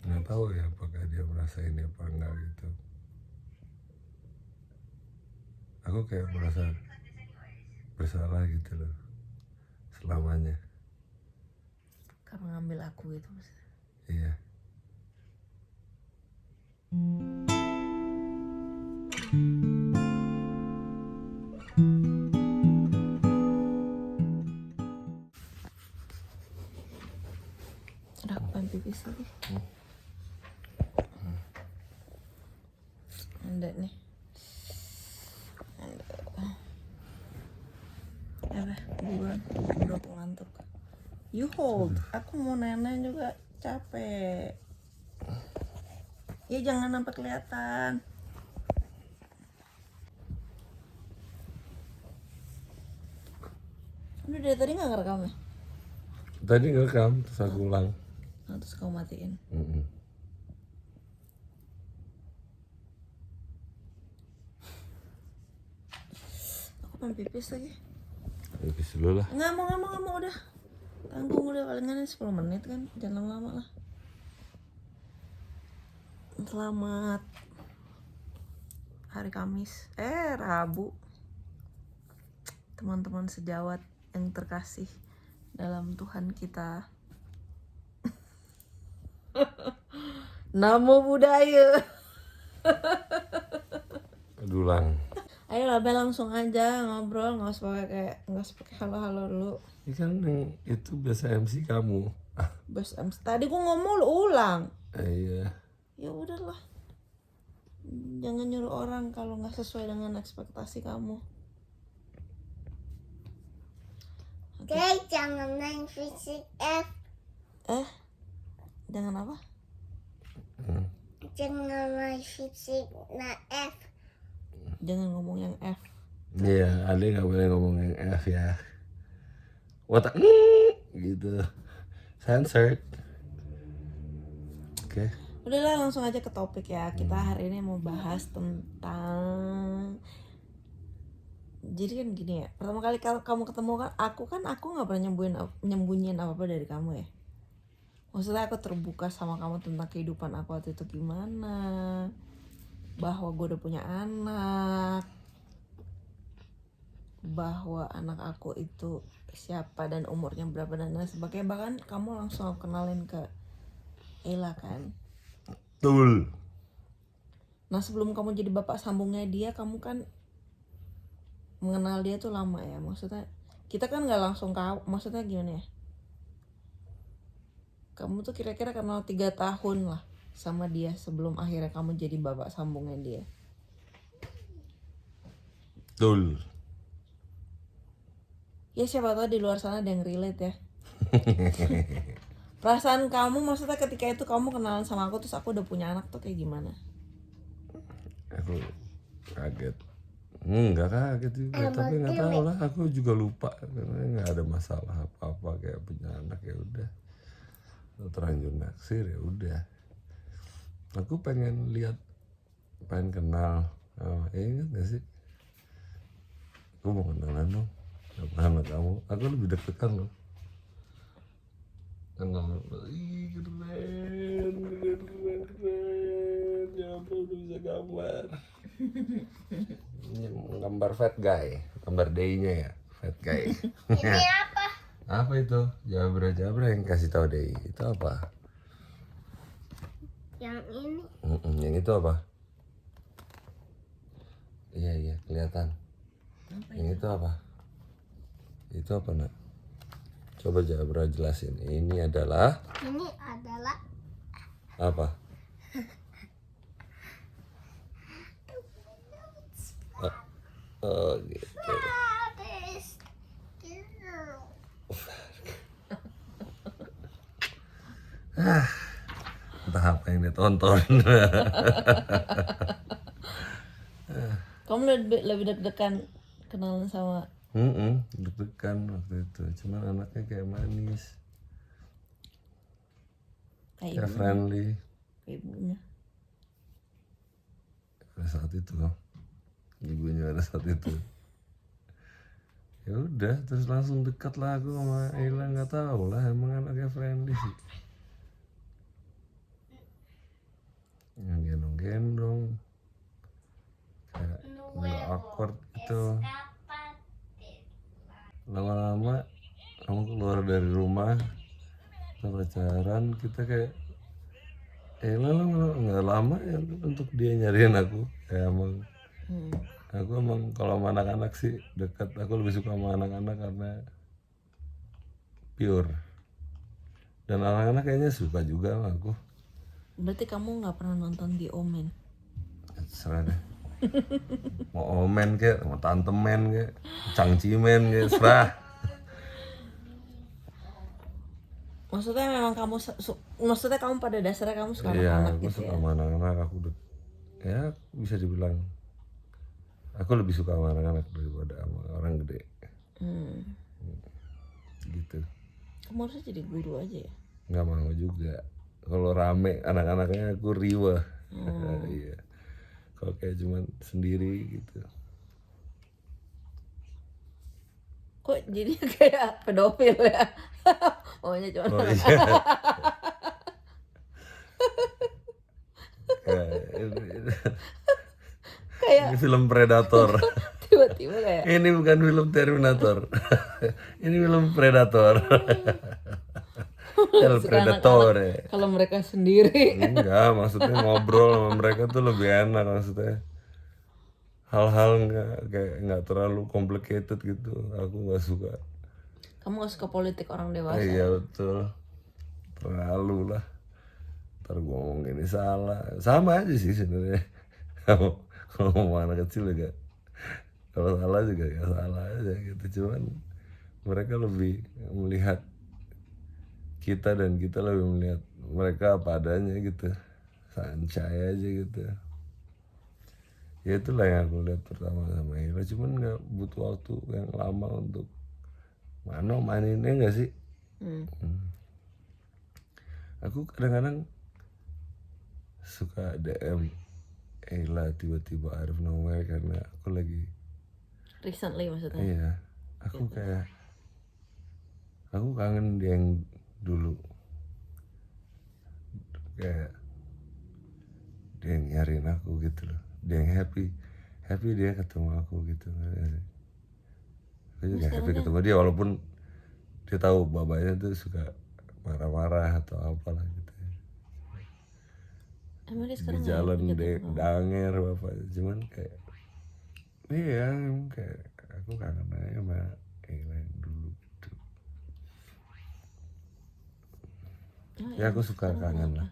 Nggak tahu ya apakah dia merasa ini apa enggak gitu. Aku kayak merasa bersalah gitu loh selamanya. Karena ngambil aku gitu maksudnya. Iya. Udah aku pengen pipis lagi. Ada nih. Ada buruan. Udah aku ngantuk. You hold. Aku mau nenek juga capek. Ya jangan sampai kelihatan. Udah dari tadi nggak ngerekam ya? Tadi ngerekam terus aku ulang. Nah, terus kamu matiin. Aku pengen pipis lagi. Pipis dulu lah. Nggak mau udah. Tanggung udah palingan 10 menit kan. Jangan lama-lama lah. Selamat hari Kamis. Rabu. Teman-teman sejawat yang terkasih dalam Tuhan kita. Namo Buddhaya. Ulang. Ayo lah Bel, langsung aja ngobrol, nggak usah pakai halo-halo dulu. Ini kan yang itu biasa MC kamu. Bos MC tadi gua ngomong lu ulang. Iya. Ya udahlah. Jangan nyuruh orang kalau nggak sesuai dengan ekspektasi kamu. Oke, jangan main fisik F. Jangan apa? Jangan main fisik F. Jangan ngomong yang F. Iya, Ade nggak boleh ngomong yang F ya. Watak gitu. Censored. Oke. Udahlah langsung aja ke topik ya. Kita hari ini mau bahas tentang, jadi kan gini ya, pertama kali kamu ketemu kan aku nggak pernah nyembunyiin apa-apa dari kamu ya. Maksudnya aku terbuka sama kamu tentang kehidupan aku waktu itu gimana, bahwa gue udah punya anak, bahwa anak aku itu siapa dan umurnya berapa dan lain sebagainya. Bahkan kamu langsung aku kenalin ke Ella kan. Betul. Nah sebelum kamu jadi bapak sambungnya dia, kamu kan mengenal dia tuh lama ya. Maksudnya kita kan nggak langsung maksudnya gimana ya, kamu tuh kira-kira kenal 3 tahun lah sama dia sebelum akhirnya kamu jadi bapak sambungnya dia. Betul. Ya siapa tahu di luar sana ada yang relate ya. Perasaan kamu maksudnya ketika itu kamu kenalan sama aku terus aku udah punya anak tuh kayak gimana? Aku kaget. Enggak kaget juga, tapi nggak tahu lah. Aku juga lupa karena nggak ada masalah apa-apa kayak punya anak ya udah. Terlanjur naksir ya udah. Aku pengen lihat, pengen kenal. Ingat gak sih? Aku mau kenalan dong sama kamu. Aku lebih deg-degan loh. Kenal, ih keren. Ya ampun udah bisa gambar. Ini gambar fat guy, gambar day-nya ya, fat guy. Ini apa? Apa itu? Jabra yang kasih tahu Day. Itu apa? Yang ini. Yang itu apa? Iya kelihatan. Yang itu apa? Itu apa nak? Coba Jabra jelasin. Ini adalah apa? Oh gitu. Entah apa yang ditonton. Kamu lebih deg-degan kenalan sama Deg-degan waktu itu. Cuman anaknya kayak manis, kayak friendly. ibunya. Pada saat itu ibunya pada saat itu. Ya udah, terus langsung dekat lah aku sama Ella, nggak tahu lah emang anaknya friendly sih. itu lama-lama kamu keluar dari rumah, kita pacaran, kita kayak lama nggak lama ya untuk dia nyariin aku. Kayak emang aku emang kalau sama anak-anak sih dekat, aku lebih suka sama anak-anak karena pure, dan anak-anak kayaknya suka juga sama aku. Berarti kamu nggak pernah nonton The Omen? Serah deh, mau omen kayak, mau tante men kayak, cangcimen kayak, serah. Maksudnya memang kamu maksudnya kamu pada dasarnya kamu suka Iya, anak-anak aku gitu suka ya? sama anak-anak. Aku ya bisa dibilang aku lebih suka sama anak-anak daripada sama orang gede gitu. Kamu harusnya jadi guru aja ya? Nggak mau juga, kalau rame anak-anaknya aku riwah. Iya, kalau kayak cuman sendiri gitu. Kok jadi kayak pedofil ya? Maunya cuma Oh iya. kayak Ini film Predator. tiba-tiba kayak Ini bukan film Terminator. Ini film Predator. El suka Predator. anak-anak kalau mereka sendiri. Enggak, maksudnya ngobrol sama mereka tuh lebih enak, maksudnya hal-hal nggak terlalu complicated gitu. Aku nggak suka. Kamu gak suka politik orang dewasa? Iya betul, terlalu lah. Ntar gue ngomong ini salah, sama aja sih sebenarnya. Kalau ngomong anak kecil juga, kalau salah juga ya salah aja gitu. Cuman mereka lebih melihat kita dan kita lebih melihat mereka apa adanya gitu, sancai aja gitu. Ya itulah yang aku lihat pertama sama Ira. Cuman nggak butuh waktu yang lama untuk mainnya nggak sih. Aku kadang-kadang suka DM Ella tiba-tiba out of nowhere karena aku lagi Recently maksudnya? iya, aku kayak aku kangen dia yang dulu, kayak dia yang nyariin aku gitu loh, dia yang happy dia ketemu aku gitu. Aku juga happy ketemu dia walaupun dia tahu babanya tuh suka marah-marah atau apalah gitu. Emang dia Di sekarang jalan nggak deh ketemu kamu? danger bapaknya, cuman kayak iya kayak aku kangen aja sama Ella yang dulu gitu. Ya aku suka kangen lah.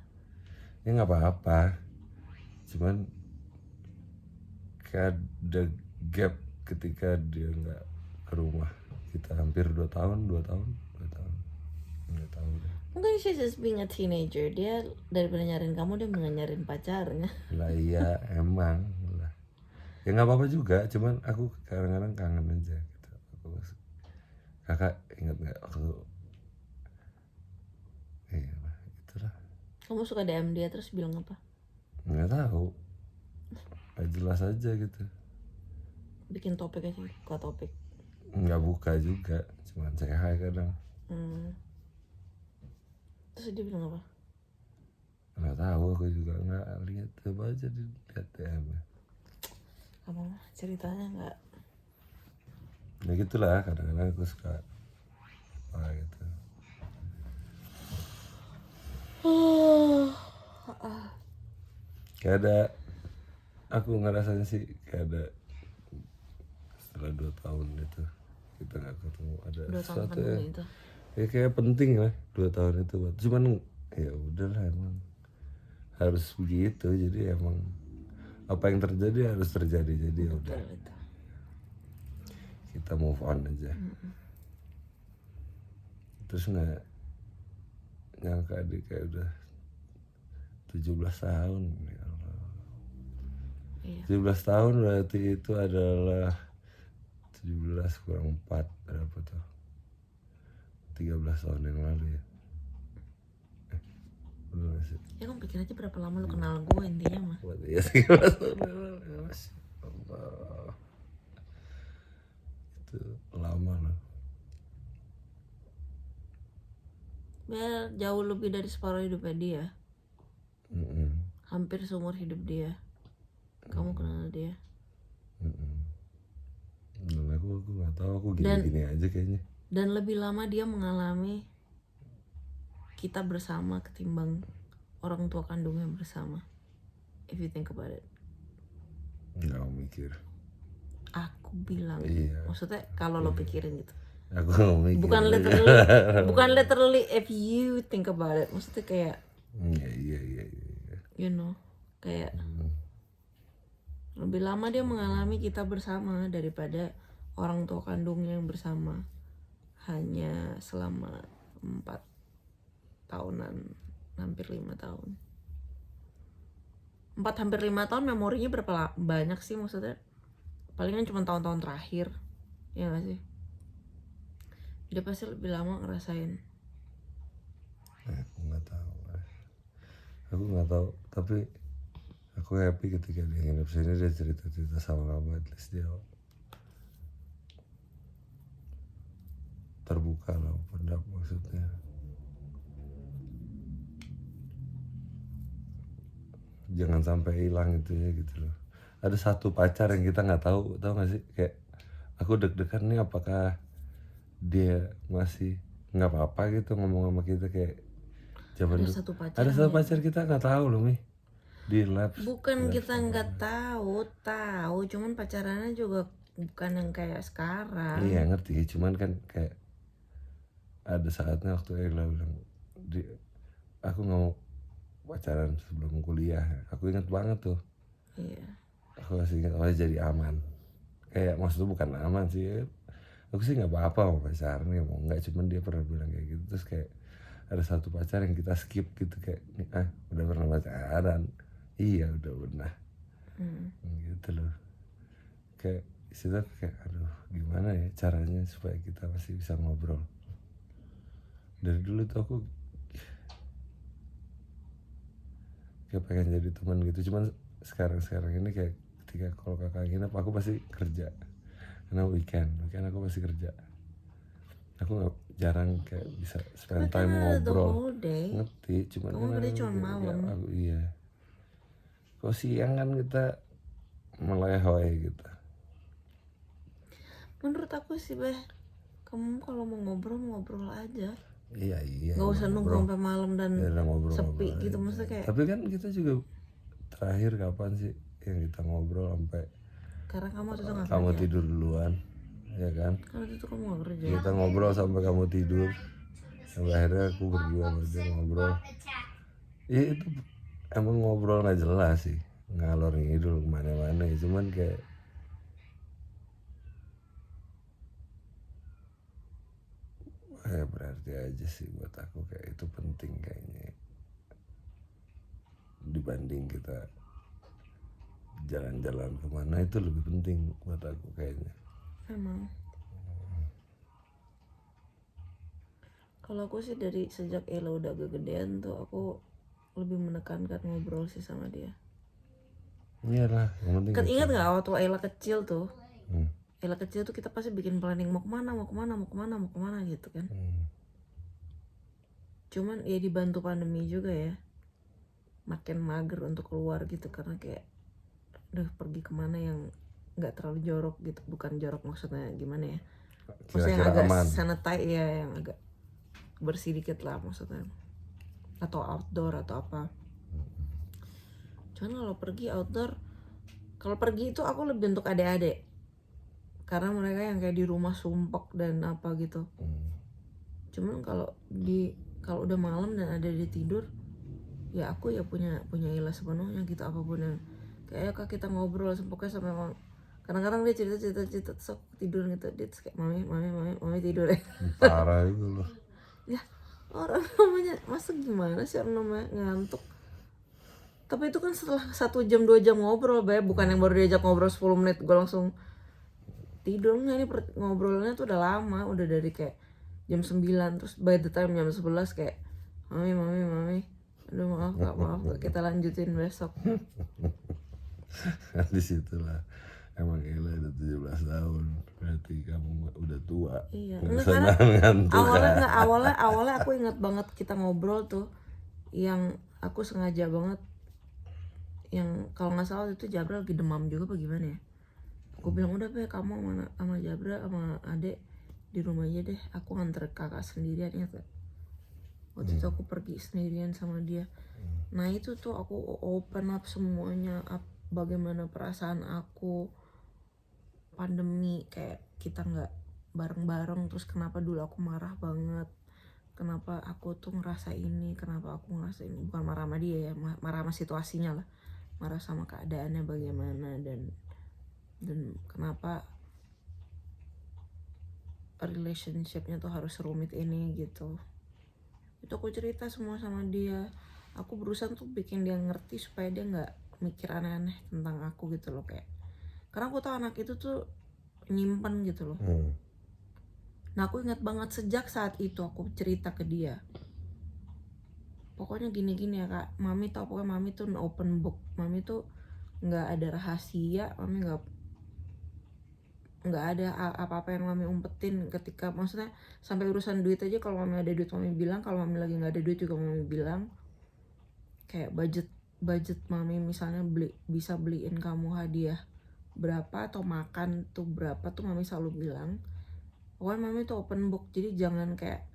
Ya nggak apa-apa, cuman kayak ada gap ketika dia nggak ke rumah. Kita hampir 2 tahun nggak tahu deh. Mungkin she's just being a teenager. Dia daripada nyariin kamu, dia mendingan nyariin pacarnya. Lah iya emang lah. Ya nggak apa-apa juga, cuman aku kadang-kadang kangen aja gitu. Kakak ingat nggak aku iya lah itulah. Kamu suka DM dia terus bilang apa? Nggak tahu, nggak jelas aja gitu. Bikin topik aja, buka topik. Nggak buka juga, cuman say hi kadang. Terus dia bilang apa? Nggak tahu, aku juga nggak lihat, coba aja dilihat DM ya. Kamu ceritanya nggak? Ya gitulah, kadang-kadang aku suka apa gitu. Kayak ada, aku ngerasain sih kayak ada setelah 2 tahun itu kita nggak ketemu, ada 2 tahun sesuatu pandemi yang itu. ya kayak penting lah 2 tahun itu. Cuman ya udahlah, emang harus begitu, jadi emang apa yang terjadi harus terjadi, jadi ya udah Betul. kita move on aja. Terus nggak nyangka dia kayak udah 17 tahun ya Allah. Iya. 17 tahun berarti itu adalah 17 kurang 4 berapa tuh, 13 tahun yang lalu ya. Bener gak sih? Ya kamu pikir aja berapa lama lu kenal gue intinya mah. Buat ya 13 tahun yang lalu ya, Masya Allah. Itu lama loh. Biar jauh lebih dari separuh hidupnya dia. Mm-mm. Hampir seumur hidup dia. Kamu kenal dia. Mm-mm. aku nggak tahu, aku gini-gini aja kayaknya. Dan lebih lama dia mengalami kita bersama ketimbang orang tua kandungnya bersama. If you think about it. Nggak mau mikir. Aku bilang, Iya. maksudnya kalau lo pikirin gitu. Aku nggak mau mikir. Bukan literally if you think about it. Maksudnya kayak, Iya. you know, kayak lebih lama dia mengalami kita bersama daripada orang tua kandungnya yang bersama hanya selama 4 tahunan, hampir 5 tahun. 4 hampir 5 tahun memorinya berapa banyak sih maksudnya? Palingan cuma tahun-tahun terakhir, ya gak sih? Dia pasti lebih lama ngerasain. Aku nggak tahu, tapi aku happy ketika dia nginep sini, dia cerita sama kamu, at least dia terbuka lah pendapat, maksudnya jangan sampai hilang itu ya gitu loh. Ada satu pacar yang kita nggak tahu nggak sih, kayak aku deg-degan nih apakah dia masih nggak apa-apa gitu ngomong sama kita kayak zaman Ada dulu. satu pacar. Ada satu pacar kita nggak tahu loh Mi, di lab. Bukan kita nggak tahu, cuman pacarannya juga bukan yang kayak sekarang. Iya ngerti, cuman kan kayak ada saatnya waktu Ella bilang aku nggak mau pacaran sebelum kuliah. Aku ingat banget tuh. Iya. Aku masih ingat, jadi aman. Kayak maksudnya bukan aman sih. Aku sih nggak apa-apa mau pacaran ya, mau nggak, cuman dia pernah bilang kayak gitu. Terus kayak ada satu pacar yang kita skip gitu, kayak udah pernah pacaran. Iya udah pernah. Gitu loh. Kayak situ kayak aduh gimana ya caranya supaya kita masih bisa ngobrol. Dari dulu tuh aku kayak pengen jadi teman gitu, cuman sekarang ini kayak ketika kalau kakak nginep aku pasti kerja, karena weekend aku pasti kerja. Aku nggak jarang kayak bisa spend time ngobrol. Ngerti, cuman kamu kerja cuma malam. Aku iya. Kok siang kan kita melehoi gitu. Menurut aku sih kamu kalau mau ngobrol aja. Iya. Gak usah nunggu sampai malam dan sepi gitu, maksudnya kayak. Tapi kan kita juga terakhir kapan sih yang kita ngobrol sampai Karena kamu tuh nggak kamu kerja. tidur duluan, ya kan? Karena itu kamu nggak kerja. Kita ngobrol sampai kamu tidur, sampai akhirnya aku berdua sama dia ngobrol. Ya itu emang ngobrol nggak jelas sih, ngalor ngidul kemana-mana ya, cuman kayak berarti aja sih buat aku, kayak itu penting kayaknya dibanding kita jalan-jalan kemana, itu lebih penting buat aku kayaknya. Emang kalau aku sih dari sejak Ella udah agak gedean tuh aku lebih menekankan ngobrol sih sama dia. Iyalah, yang penting Kan ingat nggak waktu Ella kecil tuh? Hmm. Ella kecil tuh kita pasti bikin planning mau kemana gitu kan. Cuman ya dibantu pandemi juga ya, makin mager untuk keluar gitu karena kayak udah pergi kemana yang nggak terlalu jorok gitu, bukan jorok maksudnya gimana ya, maksudnya yang agak santai ya, yang agak bersih dikit lah maksudnya, atau outdoor atau apa. Cuman kalau pergi outdoor, kalau pergi itu aku lebih untuk adik-adik karena mereka yang kayak di rumah sumpek dan apa gitu. Cuman kalau udah malam dan ada dia tidur, ya aku ya punya ilah sepenuhnya gitu, apapun yang kayak kak kita ngobrol pokoknya sampai kadang-kadang dia cerita terus aku tidur gitu, dia terus kayak mami tidur ya. Parah itu loh. Ya orang namanya masa gimana sih orang namanya ngantuk. Tapi itu kan setelah 1 jam 2 jam ngobrol bukan yang baru diajak ngobrol 10 menit gue langsung tidur. Nggak, ini ngobrolnya tuh udah lama, udah dari kayak jam 9, terus by the time jam 11 kayak mami aduh maaf kita lanjutin besok. Di situlah emang Ella udah 17 tahun, berarti kamu udah tua. Iya, awalnya aku ingat banget kita ngobrol tuh, yang aku sengaja banget, yang kalau nggak salah itu Jabral lagi demam juga apa gimana ya? Gue bilang udah be, kamu sama Jabra sama adek di rumah aja deh, aku nganter kakak sendirian ya kak. Waktu itu aku pergi sendirian sama dia. Nah itu tuh aku open up semuanya, bagaimana perasaan aku pandemi, kayak kita nggak bareng-bareng, terus kenapa dulu aku marah banget, kenapa aku tuh ngerasa ini, kenapa aku ngerasa ini, bukan marah sama dia ya, marah sama situasinya lah, marah sama keadaannya bagaimana, dan kenapa relationshipnya tuh harus rumit ini gitu. Itu aku cerita semua sama dia. Aku berusaha tuh bikin dia ngerti supaya dia nggak mikir aneh-aneh tentang aku gitu loh, kayak karena aku tahu anak itu tuh nyimpen gitu loh. Nah aku ingat banget sejak saat itu aku cerita ke dia, pokoknya gini-gini ya kak, mami tau pokoknya mami tuh open book, mami tuh nggak ada rahasia, mami nggak ada apa-apa yang mami umpetin. Ketika maksudnya sampai urusan duit aja, kalau mami ada duit mami bilang, kalau mami lagi nggak ada duit juga mami bilang. Kayak budget mami misalnya bisa beliin kamu hadiah berapa atau makan tuh berapa tuh mami selalu bilang. Pokoknya mami tuh open book, jadi jangan kayak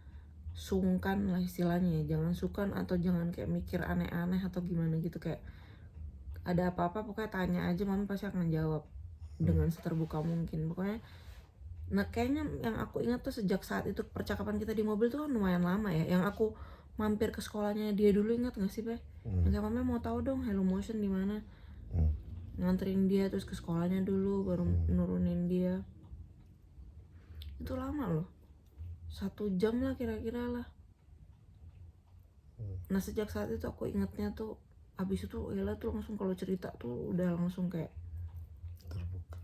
sungkan lah istilahnya ya, jangan sungkan atau jangan kayak mikir aneh-aneh atau gimana gitu. Kayak ada apa-apa pokoknya tanya aja, mami pasti akan jawab dengan seterbuka mungkin pokoknya. Nah kayaknya yang aku ingat tuh sejak saat itu percakapan kita di mobil tuh kan lumayan lama ya, yang aku mampir ke sekolahnya dia dulu, ingat gak sih Be? Kayak mami mau tahu dong Hello Motion di mana, nganterin dia terus ke sekolahnya dulu baru nurunin dia. Itu lama loh, 1 jam lah kira-kira lah. Nah sejak saat itu aku ingatnya tuh, abis itu Ella tuh langsung kalau cerita tuh udah langsung kayak Terbuka.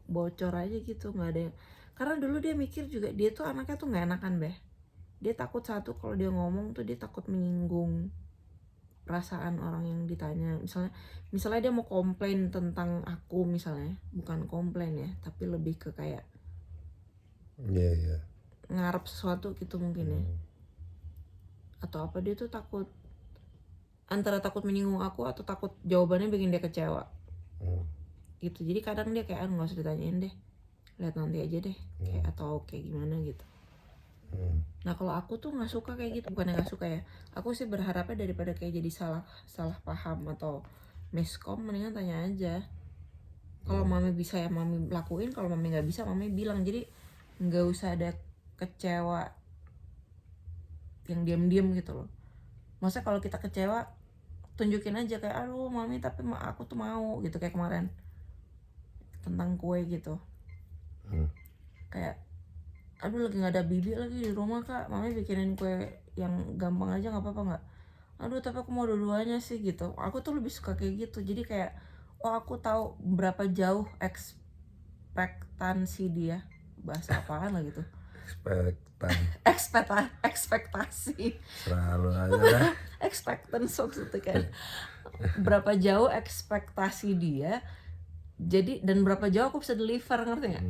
bocor aja gitu, nggak ada yang, karena dulu dia mikir juga dia tuh anaknya tuh nggak enakan Beh. Dia takut satu, kalau dia ngomong tuh dia takut menyinggung perasaan orang yang ditanya. Misalnya dia mau komplain tentang aku misalnya, bukan komplain ya, tapi lebih ke kayak ngarep sesuatu gitu mungkin ya, atau apa, dia tuh takut, antara takut menyinggung aku atau takut jawabannya bikin dia kecewa gitu. Jadi kadang dia kayak nggak usah ditanyain deh, lihat nanti aja deh, kayak atau kayak gimana gitu. Nah kalau aku tuh nggak suka kayak gitu, bukannya nggak suka ya, aku sih berharapnya daripada kayak jadi salah paham atau miskom, mendingan tanya aja. Kalau mami bisa ya mami lakuin, kalau mami nggak bisa mami bilang. Jadi nggak usah ada kecewa yang diam-diam gitu loh. Maksudnya kalau kita kecewa tunjukin aja kayak aduh mami tapi aku tuh mau gitu, kayak kemarin tentang kue gitu. Kayak aduh lagi nggak ada bibi lagi di rumah kak, mami bikinin kue yang gampang aja nggak apa-apa nggak? Aduh tapi aku mau dua-duanya sih gitu. Aku tuh lebih suka kayak gitu. Jadi kayak oh aku tahu berapa jauh ekspektasi dia, bahasa apaan lah gitu. Ekspektasi Selalu aja lah. expectance maksudnya kan. Berapa jauh ekspektasi dia, jadi dan berapa jauh aku bisa deliver, ngerti nggak?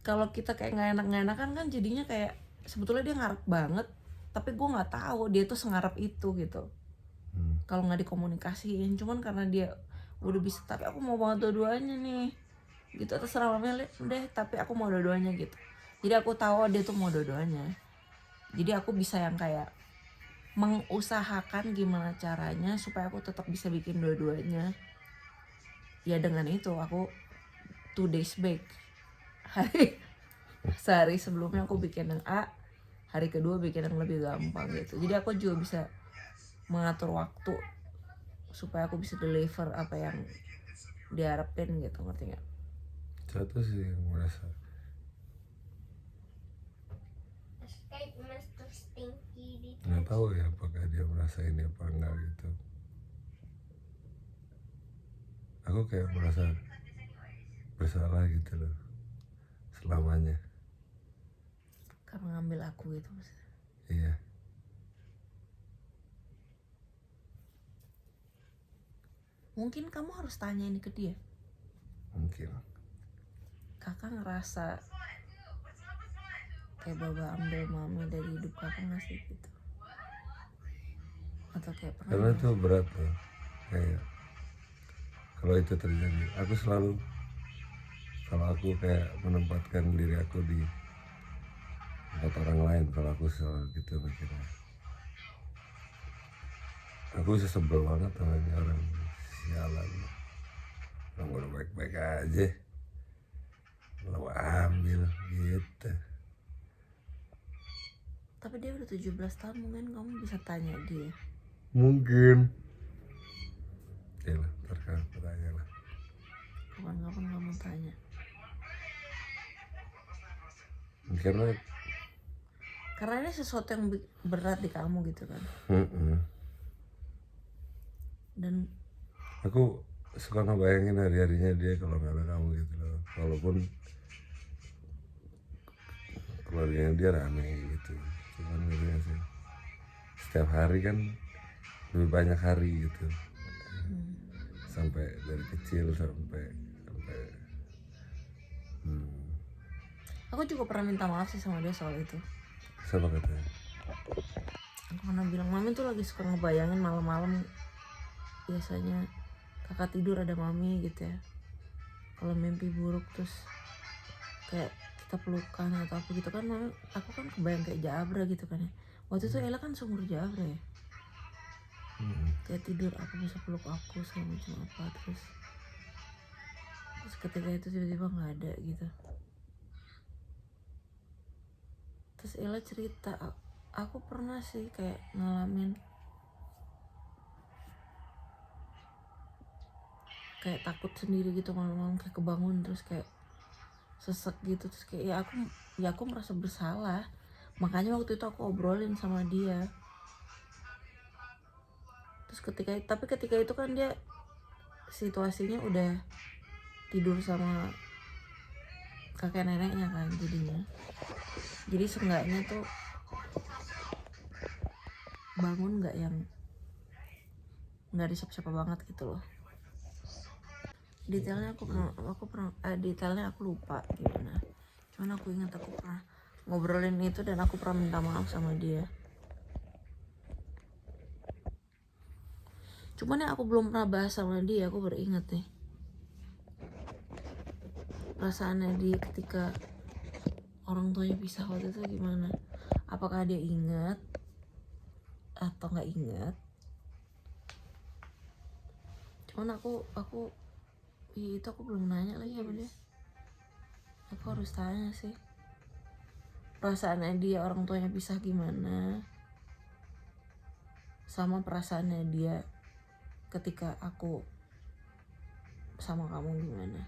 Kalau kita kayak nggak enakan kan jadinya kayak sebetulnya dia ngarep banget, tapi gue nggak tahu dia tuh sengarep itu gitu. Kalau nggak dikomunikasiin, cuman karena dia udah bisa, tapi aku mau banget dua-duanya nih gitu, terserah mami deh, tapi aku mau dua-duanya gitu. Jadi aku tahu dia tuh mau dua-duanya, jadi aku bisa yang kayak mengusahakan gimana caranya supaya aku tetap bisa bikin dua-duanya. Ya dengan itu aku 2 days back, sehari sebelumnya aku bikin yang A, hari kedua bikin yang lebih gampang gitu. Jadi aku juga bisa mengatur waktu supaya aku bisa deliver apa yang diharapin gitu, ngerti nggak? Satu sih yang merasa Escape Mr. Stinky. nggak tahu ya apakah dia merasa ini apa enggak gitu. Aku kayak merasa bersalah gitu loh selamanya. Karena ngambil aku gitu maksudnya. Iya. Mungkin kamu harus tanya ini ke dia. Mungkin. Kakak ngerasa kayak baba ambil mami dari hidup kakak nggak sih gitu? Atau kayak Karena pernah? itu berat loh. Kayak kalau itu terjadi, aku selalu kalau aku kayak menempatkan diri aku di tempat orang lain, kalau aku selalu gitu mikirnya. Aku bisa sebel banget sama ini orang sialan. Orang udah baik-baik aja lo ambil gitu. Tapi dia udah 17 tahun, mungkin kamu bisa tanya dia. Mungkin ya lah, ntar kan tanya lah. Kapan-kapan kamu tanya. Karena ini sesuatu yang berat di kamu gitu kan. Dan aku suka ngebayangin hari-harinya dia kalau nggak ada kamu gitu loh. Walaupun keluarganya dia rame gitu, cuman gitu sih. Setiap hari kan lebih banyak hari gitu. Sampai dari kecil sampai aku juga pernah minta maaf sih sama dia soal itu. siapa katanya? Aku pernah bilang, mami tuh lagi suka ngebayangin malam-malam biasanya kakak tidur ada mami gitu ya. Kalau mimpi buruk terus kayak kita pelukan atau apa gitu kan, mami, aku kan kebayang kayak Jabra gitu kan ya. Waktu itu Ella kan seumur Jabra ya. Kayak tidur aku bisa peluk aku sama macam apa, terus ketika itu tiba-tiba nggak ada gitu. Terus Ella cerita, aku pernah sih kayak ngalamin kayak takut sendiri gitu malam-malam, kayak kebangun terus kayak sesek gitu, terus kayak aku merasa bersalah. Makanya waktu itu aku obrolin sama dia. Terus ketika itu kan dia situasinya udah tidur sama kakek neneknya kan jadinya. Jadi seenggaknya tuh bangun nggak ada siapa-siapa banget gitu loh. Detailnya detailnya aku lupa gimana. Cuman aku ingat aku pernah ngobrolin itu dan aku pernah minta maaf sama dia. Cuman yang aku belum pernah bahas sama dia, aku baru ingat nih. Perasaannya dia ketika orang tuanya pisah waktu itu gimana? Apakah dia ingat atau nggak ingat? Cuman aku itu aku belum nanya lagi sama dia. Aku harus tanya sih. Perasaannya dia orang tuanya pisah gimana? Sama perasaannya dia ketika aku sama kamu gimana?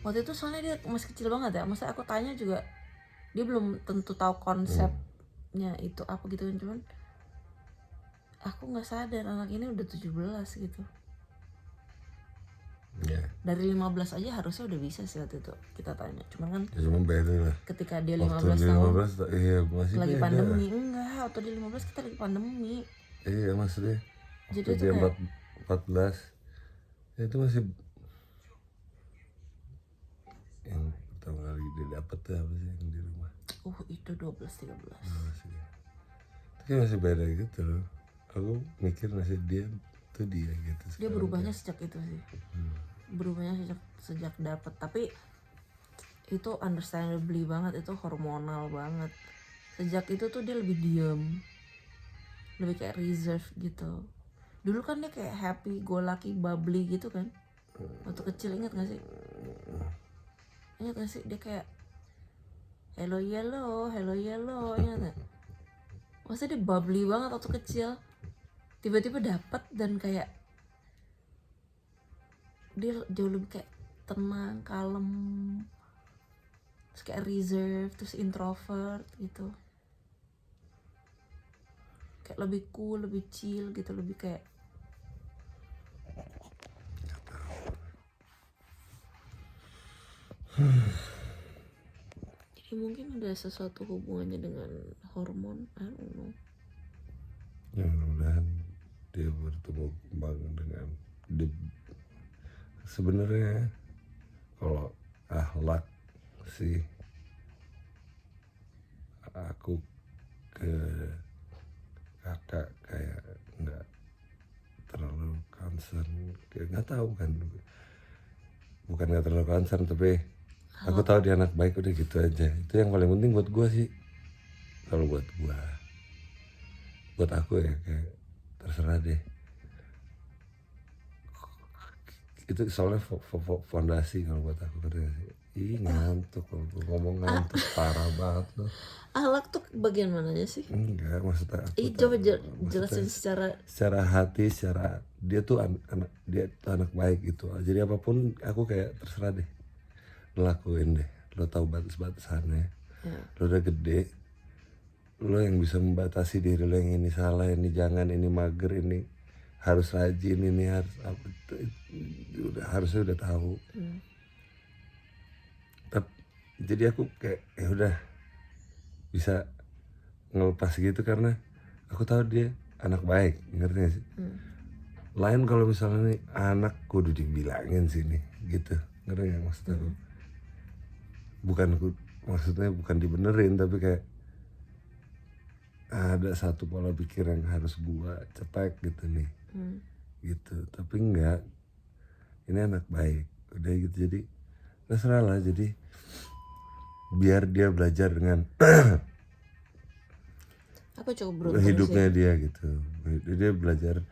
Waktu itu soalnya dia masih kecil banget ya. Masa aku tanya juga dia belum tentu tahu konsepnya itu apa gitu kan. Cuman aku nggak sadar anak ini udah 17 gitu. Dari 15 aja harusnya udah bisa sih waktu itu kita tanya. Cuman kan Ya, cuma beda lah. ketika dia Waktu 15 tahun iya, masih lagi beda. pandemi. Enggak, waktu dia 15 kita lagi pandemi. Iya maksudnya Jadi waktu itu dia kayak 14 ya, itu masih yang pertama kali dia dapet tuh apa sih yang di rumah. itu 12-13. Tapi masih beda gitu loh. Aku mikir masih dia tuh dia gitu. Dia berubahnya sejak itu sih. Berubahnya sejak dapet. Tapi itu understandably banget, itu hormonal banget. Sejak itu tuh dia lebih diam, lebih kayak reserve gitu. Dulu kan dia kayak happy go lucky bubbly gitu kan waktu kecil, ingat gak sih? Dia kayak hello yellow ingat gak? Maksudnya dia bubbly banget waktu kecil. Tiba-tiba dapet dan kayak dia jauh lebih kayak tenang, kalem, terus kayak reserve, terus introvert gitu. Kayak lebih cool, lebih chill gitu, lebih kayak jadi mungkin ada sesuatu hubungannya dengan hormon, I don't know. Ya mudah-mudahan dia bertumbuh kembang dengan sebenarnya kalau akhlak sih aku ke kakak kayak nggak terlalu concern, kayak nggak tahu kan. bukan gak terlalu concern, tapi aku tahu dia anak baik, udah gitu aja. Itu yang paling penting buat gue sih. Kalau buat gue, buat aku ya kayak terserah deh. Itu soalnya fondasi kalau buat aku, ngerti gak sih? Ih ngantuk, kalau gue ngomong ngantuk parah banget loh. Akhlak tuh bagian mananya sih? Enggak, maksudnya aku Coba maksudnya jelasin secara hati, secara dia tuh dia tuh anak baik gitu. Jadi apapun aku kayak terserah deh, lo lakuin deh. Lo tahu batas-batasannya, ya. lo udah gede, lo yang bisa membatasi diri lo, yang ini salah, ini jangan, ini mager, ini harus rajin, ini harus apa, harusnya udah tahu. Jadi aku kayak ya udah bisa ngelepas gitu karena aku tahu dia anak baik, ngerti gak sih? Lain kalau misalnya nih anak kudu dibilangin sini gitu, ngerti gak maksud aku? Maksudnya bukan dibenerin, tapi kayak ada satu pola pikir yang harus gua cetek gitu nih, gitu. Tapi enggak, ini anak baik, udah gitu. Jadi terserah lah, jadi biar dia belajar dengan aku cukup beruntung hidupnya sih. dia gitu. Dia belajar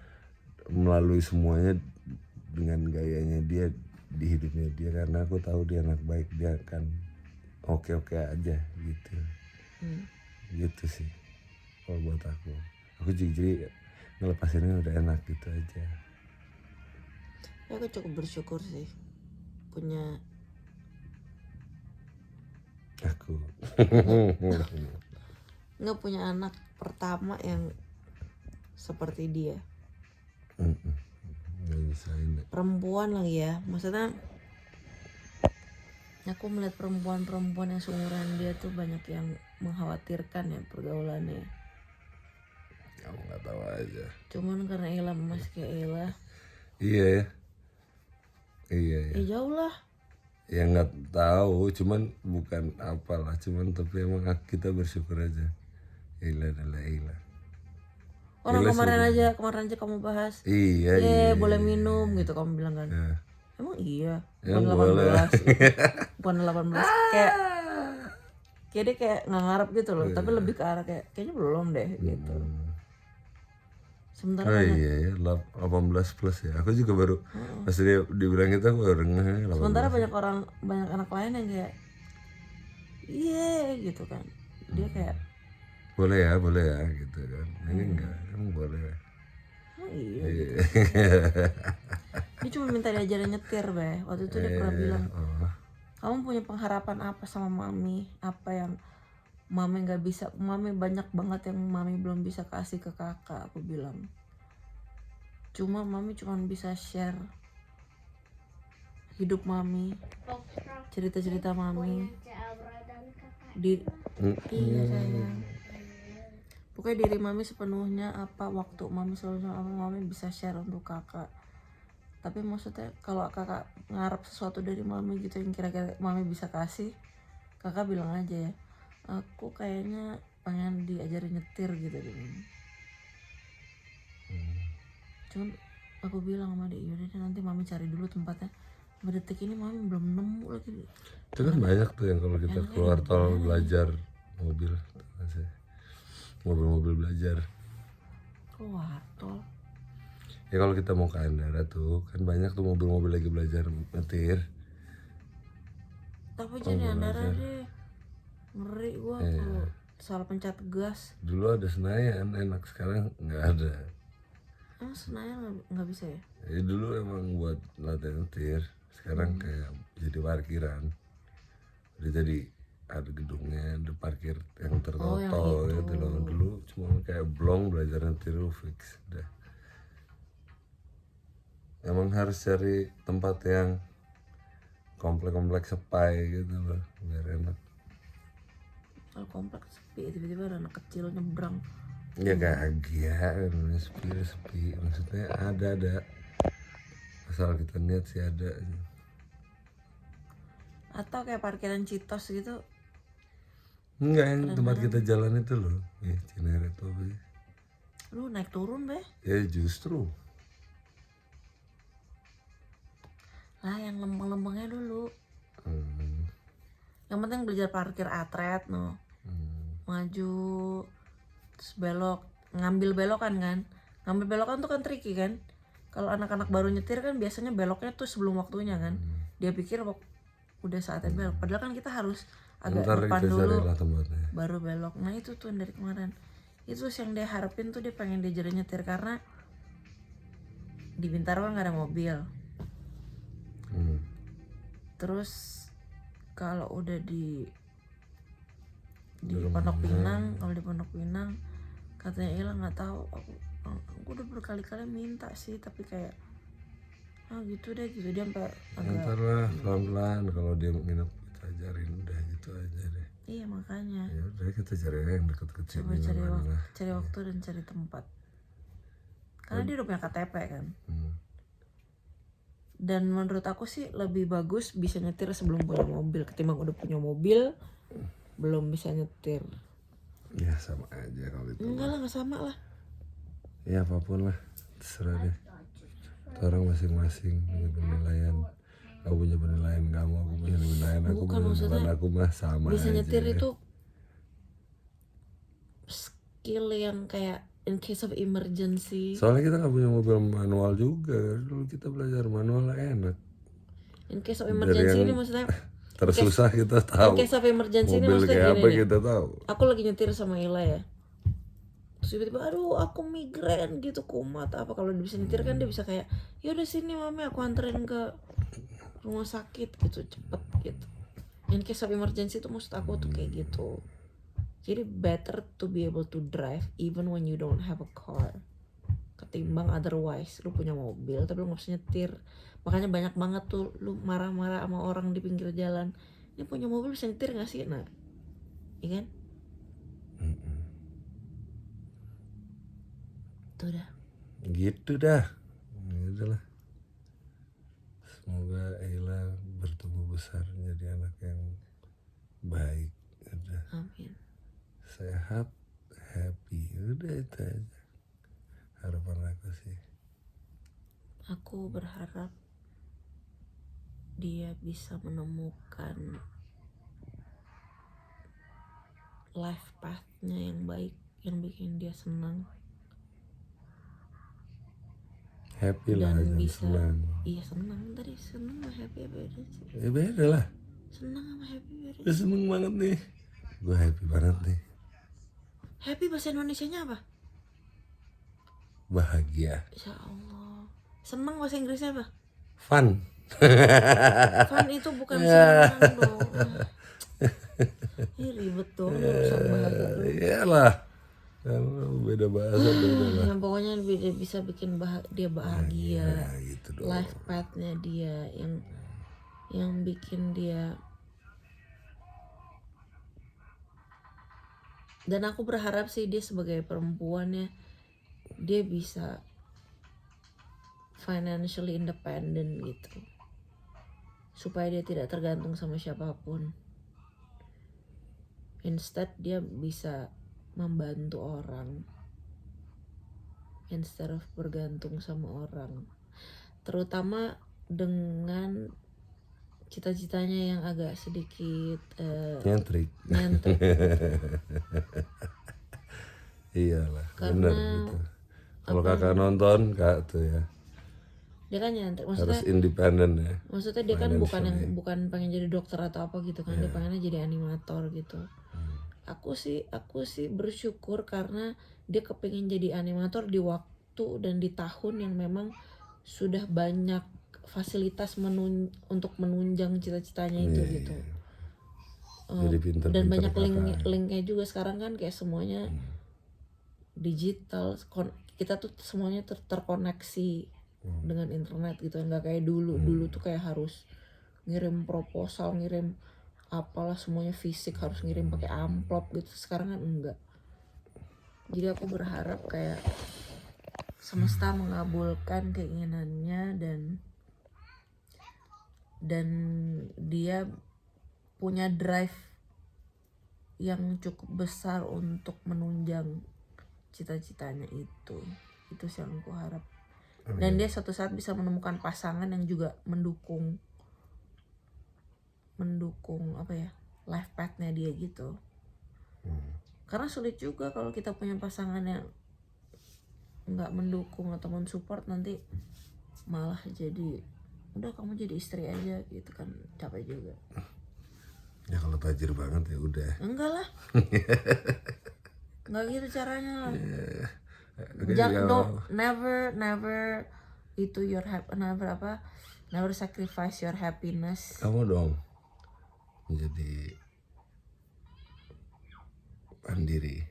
melalui semuanya dengan gayanya dia di hidupnya dia, karena aku tahu dia anak baik, dia akan oke-oke aja gitu. Gitu sih kalau buat aku jadi ngelepasinnya udah enak gitu aja. Ya, aku cukup bersyukur sih punya Aku nggak punya anak pertama yang seperti dia. nggak bisa ini. Perempuan lagi ya, maksudnya aku melihat perempuan yang seumuran dia tuh banyak yang mengkhawatirkan ya pergaulannya. Kamu nggak tahu aja. Cuman karena Ella masih kayak Ella, Iya ya. Iya ya. ya jauh lah. Ya nggak tahu, cuman bukan apalah, cuman tapi emang kita bersyukur aja. Ila adalah Ila. Orang Ila kemarin sudah- aja kamu bahas. Iya, Ye, iya. boleh minum gitu kamu bilang kan. Ya. Emang iya. Ya, Bukan boleh. 18. Bukan 18. Kayak dia kayak nggak ngarep gitu loh, tapi lebih ke arah kayaknya belum deh gitu. Sementara Oh banyak, iya ya, 18 plus ya. Aku juga baru pas dia dibilang itu aku baru ngeh 18. sementara banyak anak lain yang kayak iya gitu kan. Dia kayak Boleh ya gitu kan. Ini enggak, emang boleh. emang iya. Iya. Dia cuma minta diajarin nyetir be. Waktu itu dia pernah bilang, Oh. kamu punya pengharapan apa sama mami? Apa yang mami nggak bisa? Mami banyak banget yang mami belum bisa kasih ke kakak. Aku bilang, mami cuma bisa share hidup mami, cerita-cerita mami. Jabra dan kakak. Iya sayang. Pokoknya diri mami sepenuhnya apa waktu mami selalu sama mami bisa share untuk kakak. Tapi maksudnya kalau kakak ngarep sesuatu dari mami gitu yang kira-kira mami bisa kasih, kakak bilang aja ya, aku kayaknya pengen diajarin nyetir gitu dia bilang. Cuman aku bilang sama dia, yaudah deh nanti mami cari dulu tempatnya. Detik ini mami belum nemu lagi. Itu kan banyak tuh yang kalau kita keluar tol belajar mobil, mobil belajar. Keluar tol. Ya kalau kita mau ke Andara tuh kan banyak tuh mobil-mobil lagi belajar nyetir. Tapi jadi Andara deh, ngeri gua kalau salah pencet gas. Dulu ada Senayan enak, sekarang nggak ada. Emang Senayan nggak bisa ya? Ya dulu emang buat latihan nyetir, sekarang kayak jadi parkiran. Udah jadi ada gedungnya, ada parkir yang tertotol yang gitu loh. Dulu cuma kayak blong belajar nyetir lu fix udah. Emang harus cari tempat yang komplek-komplek sepai gitu loh, biar enak. Kalau kompleks sepi tiba-tiba ada anak kecil nyebrang. Ya kagak, sepi. Maksudnya ada. Asal kita niat sih ada. Atau kayak parkiran Citos gitu. Enggak, yang tempat kita jalan itu loh. Ya, Cinere itu apa sih? Lu naik turun be. Ya justru. Lah yang lempeng-lempengnya dulu. Hmm. Yang penting belajar parkir atret no. Maju terus belok, ngambil belokan kan. Ngambil belokan tuh kan tricky kan. Kalau anak-anak baru nyetir kan biasanya beloknya tuh sebelum waktunya kan. Dia pikir udah saatnya belok. Padahal kan kita harus agak Ntar depan kita dulu carilah tempatnya. baru belok. Nah itu tuh yang dari kemarin. Itu yang dia harapin tuh, dia pengen diajarin nyetir karena di Bintaro kan gak ada mobil. Terus kalau udah di Pondok Pinang, kalau di Pondok Pinang katanya Ila nggak tahu, aku udah berkali-kali minta sih tapi kayak gitu deh gitu, dia sampai agak Ntar lah pelan-pelan, kalau dia nginep kita ajarin udah gitu aja deh. iya makanya Ya udah kita cari yang deket-deket coba sini lah. cari waktu dan cari tempat karena dia udah punya KTP kan. Dan menurut aku sih lebih bagus bisa nyetir sebelum punya mobil ketimbang udah punya mobil belum bisa nyetir. Ya sama aja kalau itu. Enggak lah, nggak sama lah. Ya apapun lah, terserah deh. Orang masing-masing punya penilaian. Aku punya penilaian kamu, aku punya penilaian aku, Bukan, punya penilaian maksudnya aku mah sama bisa aja. nyetir itu skill yang kayak in case of emergency. Soalnya kita nggak punya mobil manual juga. Dulu kita belajar manual enak. In case of emergency ini maksudnya Tersusah kita tahu. in case of emergency ini Mobil maksudnya kayak gini apa nih. kita tahu. Aku lagi nyetir sama Ila ya. Terus tiba-tiba aduh aku migrain gitu, kumat apa. Kalau dia bisa nyetir kan dia bisa kayak ya udah sini mami aku anterin ke rumah sakit gitu cepet gitu. In case of emergency itu maksud aku tuh kayak gitu. Jadi better to be able to drive even when you don't have a car ketimbang otherwise lu punya mobil tapi lu nggak bisa nyetir. Makanya banyak banget tuh lu marah-marah sama orang di pinggir jalan, ini punya mobil bisa nyetir nggak sih? Nah iya kan. Tuh dah Gitu dah. Gitu lah. Semoga Ella bertumbuh besar menjadi anak yang baik. Udah. amin. Sehat, happy. Udah itu aja harapan aku sih. Aku berharap dia bisa menemukan life path-nya yang baik, yang bikin dia senang Happy lah, dan jangan bisa senang. iya senang. Tadi senang sama happy beda sih. Ya beda lah. Senang sama happy beda. Gue seneng banget nih. Gue happy banget nih. Happy bahasa Indonesianya apa? Bahagia. Ya Allah. Senang bahasa Inggrisnya apa? Fun. Fun itu bukan senang dong. Ini ribet dong urusan bahagia dulu. Iyalah. Kalau beda bahasa beda lah. Yang pokoknya dia bisa bikin dia bahagia. Ya gitu dong. Life path-nya dia yang bikin dia. Dan aku berharap sih dia sebagai perempuan ya, dia bisa financially independent gitu, supaya dia tidak tergantung sama siapapun. Instead dia bisa membantu orang instead of bergantung sama orang, terutama dengan cita-citanya yang agak sedikit Nyentrik. nyentrik. Iyalah, Karena bener gitu. Kalau kakak nonton kak tuh ya dia kan nyentrik, harus independen ya. maksudnya dia kan bukan pengen jadi dokter atau apa gitu kan. Dia pengennya jadi animator gitu. Aku sih bersyukur karena dia kepingin jadi animator di waktu dan di tahun yang memang sudah banyak fasilitas untuk menunjang cita-citanya itu gitu. Jadi pinter, Dan banyak linknya juga sekarang kan kayak semuanya digital. Kita tuh semuanya terkoneksi dengan internet gitu, nggak kayak dulu. Dulu tuh kayak harus ngirim proposal, ngirim apalah semuanya fisik, harus ngirim pakai amplop gitu. Sekarang kan enggak. Jadi aku berharap kayak semesta mengabulkan keinginannya dan dia punya drive yang cukup besar untuk menunjang cita-citanya itu sih yang aku harap. Dan dia suatu saat bisa menemukan pasangan yang juga mendukung apa ya, life path-nya dia gitu. Karena sulit juga kalau kita punya pasangan yang nggak mendukung atau mensupport, nanti malah jadi udah kamu jadi istri aja gitu kan, capek juga. Ya kalau tajir banget ya udah. Enggak lah. Enggak gitu caranya lah. Oke, Never itu never sacrifice your happiness. kamu dong menjadi mandiri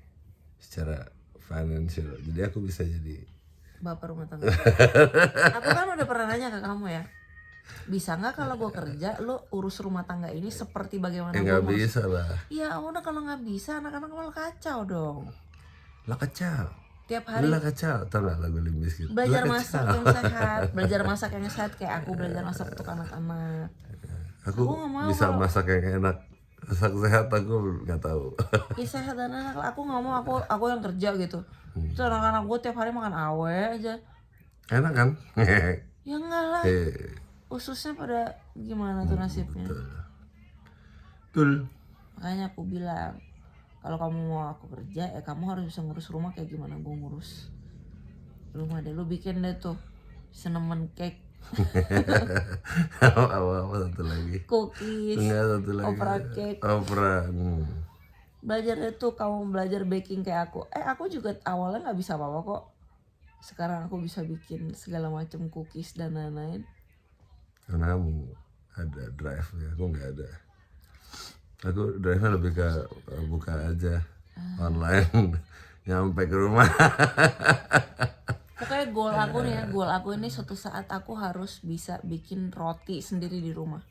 secara financial, jadi aku bisa jadi Bapak rumah tangga. Aku kan udah pernah nanya ke kamu ya, bisa nggak kalau gue kerja lo urus rumah tangga ini seperti bagaimana gue nggak ngurus? bisa lah. Ya udah, kalau nggak bisa anak-anak malah kacau dong. Lah kacau. Tiap hari Lah kacau, tau gak lagu Limp Bizkit? belajar Lah masak kacau. yang sehat, belajar masak yang sehat kayak aku belajar masak untuk anak-anak. Aku nggak mau bisa kalau- masak yang enak, masak sehat aku nggak tahu. Ya sehat dan anak, aku nggak mau aku yang kerja gitu. Terus anak-anak gue tiap hari makan awe aja. Enak kan? Ya enggak lah, ususnya pada gimana tuh nasibnya. Betul. Makanya aku bilang, kalau kamu mau aku kerja, ya kamu harus bisa ngurus rumah kayak gimana gue ngurus rumah deh. Lu bikin deh tuh cinnamon cake, Apa satu lagi? cookies, Enggak, satu lagi. opera cake. Opera. Belajar deh tuh kamu belajar baking kayak aku. Aku juga awalnya nggak bisa apa-apa kok. Sekarang aku bisa bikin segala macam cookies dan lain-lain. Karena kamu ada drive ya, aku nggak ada. Aku drive-nya lebih ke buka aja online, nyampe ke rumah. Pokoknya goal aku ini suatu saat aku harus bisa bikin roti sendiri di rumah.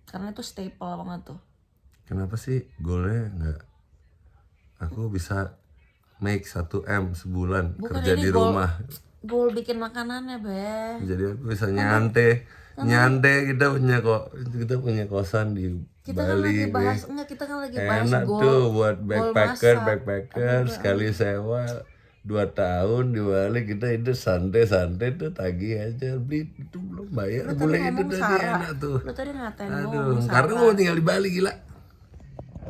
Karena itu staple banget tuh. Kenapa sih goalnya nggak? Aku bisa make 1 M sebulan Bukan, kerja ini di goal- rumah. Goal bikin makanannya, Be. Jadi aku bisa nyantai kita punya kosan di Kita kan Bali lagi bahas, nih. enggak, kita kan lagi bahas Enak goal. tuh buat goal backpacker masak. sekali sewa 2 tahun di Bali, kita itu santai tuh, tagih aja, beli itu belum bayar, Lu tadi boleh itu ngomong tadi Sarah. enak tuh. Lu tadi ngatain gue Aduh, ngomong karena Sarah. gue mau tinggal di Bali, gila.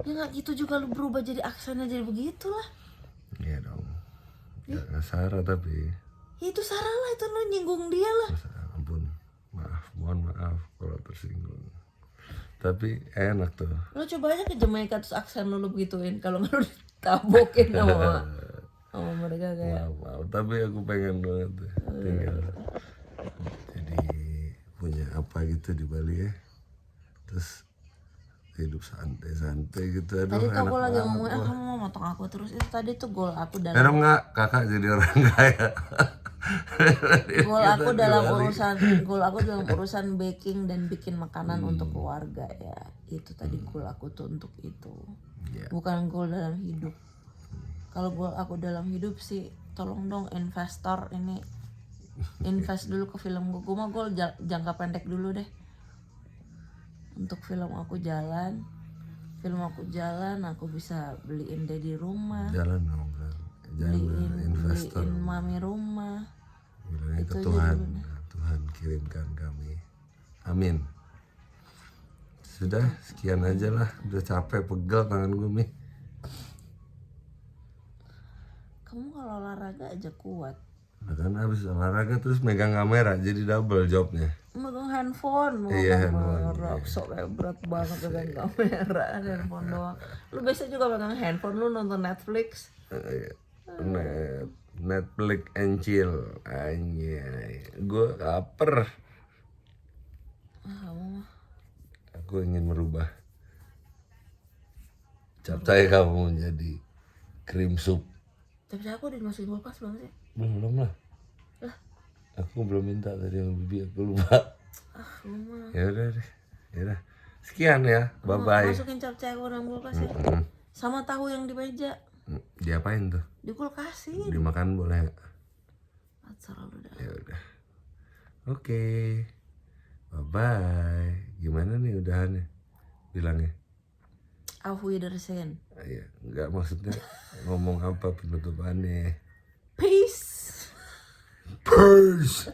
Ya nggak gitu juga, lu berubah jadi aksennya jadi begitulah. Iya dong. Ya, Sarah tapi. Ya itu Sarah lah, itu lu nyinggung dia lah. Ampun, mohon maaf kalau tersinggung. Tapi enak tuh. Lu coba aja ke Jamaika terus aksen lu begituin, kalau nggak lu ditabokin sama mereka kayak. Wow, tapi aku pengen banget tuh tinggal jadi punya apa gitu di Bali ya. Terus hidup santai gitu. Aduh, Tadi tuh aku enak lagi banget. ngomongin, kamu mau motong aku terus. Itu tadi tuh goal aku dalam Enak nggak kakak jadi orang kaya? goal aku dalam urusan baking dan bikin makanan untuk keluarga ya. Itu tadi goal aku tuh untuk itu. Iya. Bukan goal dalam hidup. Kalau goal aku dalam hidup sih, tolong dong investor ini invest dulu ke film gue. Gue mah goal jangka pendek dulu deh. Untuk film aku jalan, aku bisa beliin Daddy rumah, Jalan dong kan. Jangan investor. beliin Mami rumah. Bilangnya ke Itu aja Tuhan. dulu deh. Tuhan kirimkan kami. Amin. Sudah sekian aja lah. Udah capek, pegel tangan gue nih. Kamu kalau olahraga aja kuat. Nah, kan habis olahraga terus megang kamera, jadi double jobnya. Megang handphone, Iya, kamera, sok kayak berat banget pegang kamera, handphone doang. Lu biasa juga pegang handphone, lu nonton Netflix. Netflix and chill. Anjay. Gue lapar. Kamu mah Aku ingin merubah capcay kamu menjadi cream soup. tapi aku udah dimasukin kulkas belum sih? Belum lah. Aku belum minta tadi sama bibi, aku lupa. Lu mah Ya udah deh. Ya udah. Sekian ya. Bye bye. masukin capcay aku dalam kulkas ya. Sama tahu yang di meja, Diapain tuh? di kulkasin. Dimakan boleh nggak? Selalu dah. Ya udah. Oke. Bye bye. Gimana nih udahannya? Bilangnya. Auf Wiedersehen. Iya, enggak maksudnya ngomong apa penutupannya. Peace. Peace.